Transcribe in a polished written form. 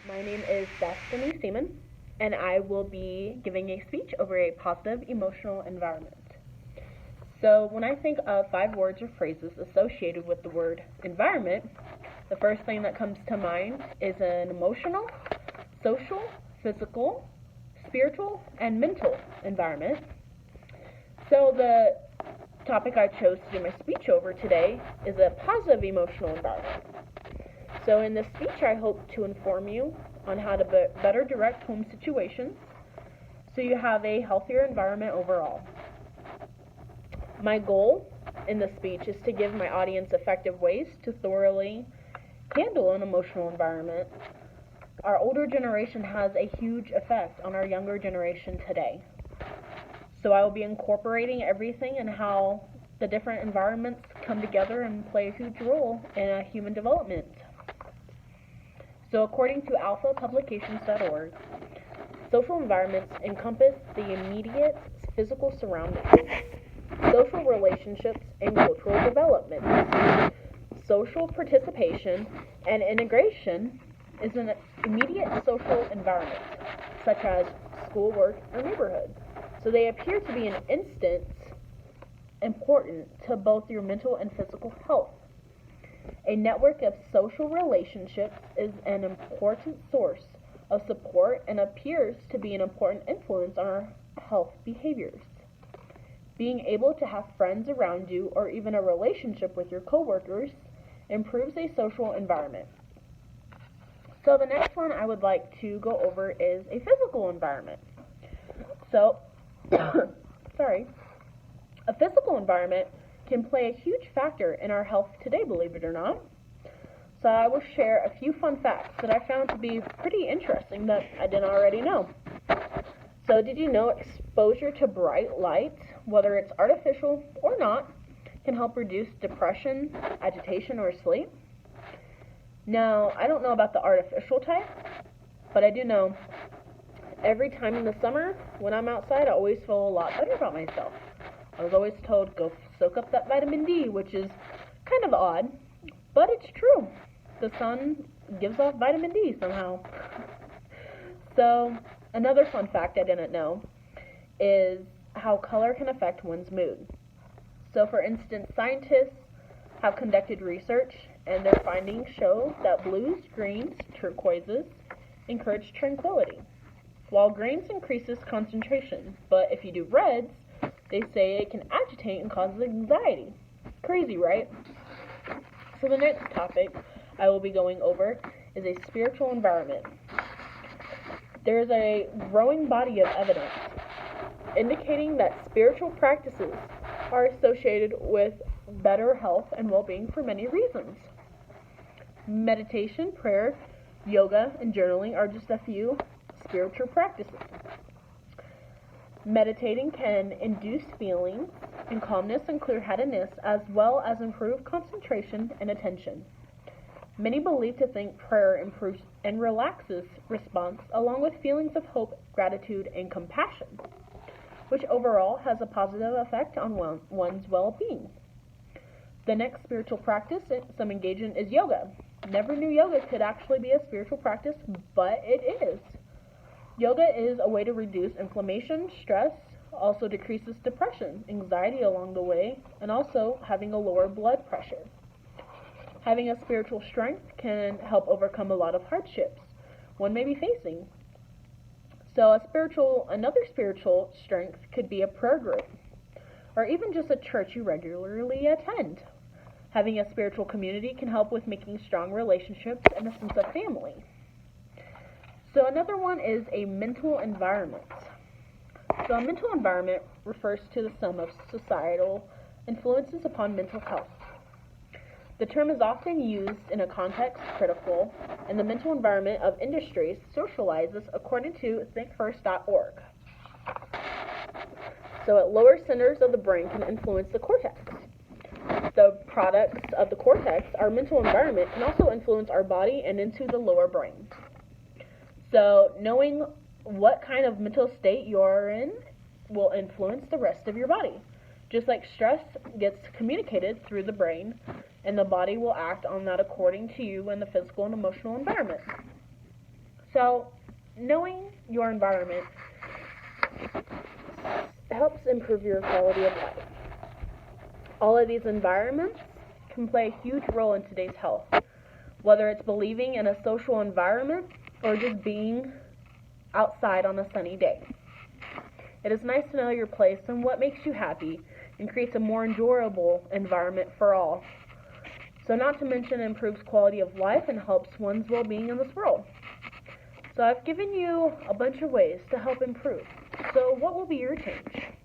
My name is Destiny Seaman, and I will be giving a speech over a positive emotional environment. So, when I think of 5 words or phrases associated with the word environment, the first thing that comes to mind is an emotional, social, physical, spiritual, and mental environment. So, the topic I chose to do my speech over today is a positive emotional environment. So in this speech, I hope to inform you on how to better direct home situations so you have a healthier environment overall. My goal in this speech is to give my audience effective ways to thoroughly handle an emotional environment. Our older generation has a huge effect on our younger generation today. So I will be incorporating everything and how the different environments come together and play a huge role in human development. So according to alphapublications.org, social environments encompass the immediate physical surroundings, social relationships, and cultural development. Social participation and integration is an immediate social environment, such as school, work, or neighborhood. So they appear to be an instant important to both your mental and physical health. A network of social relationships is an important source of support and appears to be an important influence on our health behaviors. Being able to have friends around you or even a relationship with your coworkers improves a social environment. So the next one I would like to go over is a physical environment. So, a physical environment can play a huge factor in our health today, believe it or not. So I will share a few fun facts that I found to be pretty interesting that I didn't already know. So did you know exposure to bright light, whether it's artificial or not, can help reduce depression, agitation, or sleep? Now, I don't know about the artificial type, but I do know every time in the summer when I'm outside, I always feel a lot better about myself. I was always told, go soak up that vitamin D, which is kind of odd, but it's true. The sun gives off vitamin D somehow. So, another fun fact I didn't know is how color can affect one's mood. So, for instance, scientists have conducted research, and their findings show that blues, greens, turquoises encourage tranquility, while greens increases concentration. But if you do reds, they say it can agitate and cause anxiety. Crazy, right? So the next topic I will be going over is a spiritual environment. There is a growing body of evidence indicating that spiritual practices are associated with better health and well-being for many reasons. Meditation, prayer, yoga, and journaling are just a few spiritual practices. Meditating can induce feelings and calmness and clear-headedness, as well as improve concentration and attention. Many believe to think prayer improves and relaxes response, along with feelings of hope, gratitude, and compassion, which overall has a positive effect on one's well-being. The next spiritual practice some engage in is yoga. Never knew yoga could actually be a spiritual practice, but it is. Yoga is a way to reduce inflammation, stress, also decreases depression, anxiety along the way, and also having a lower blood pressure. Having a spiritual strength can help overcome a lot of hardships one may be facing. So another spiritual strength could be a prayer group, or even just a church you regularly attend. Having a spiritual community can help with making strong relationships and a sense of family. So another one is a mental environment. So a mental environment refers to the sum of societal influences upon mental health. The term is often used in a context critical, and the mental environment of industries socializes according to thinkfirst.org. So at lower centers of the brain can influence the cortex. The products of the cortex, our mental environment, can also influence our body and into the lower brain. So knowing what kind of mental state you are in will influence the rest of your body. Just like stress gets communicated through the brain, and the body will act on that according to you and the physical and emotional environment. So, knowing your environment helps improve your quality of life. All of these environments can play a huge role in today's health, whether it's believing in a social environment or just being outside on a sunny day. It is nice to know your place and what makes you happy and creates a more enjoyable environment for all. So not to mention it improves quality of life and helps one's well-being in this world. So I've given you a bunch of ways to help improve. So what will be your change?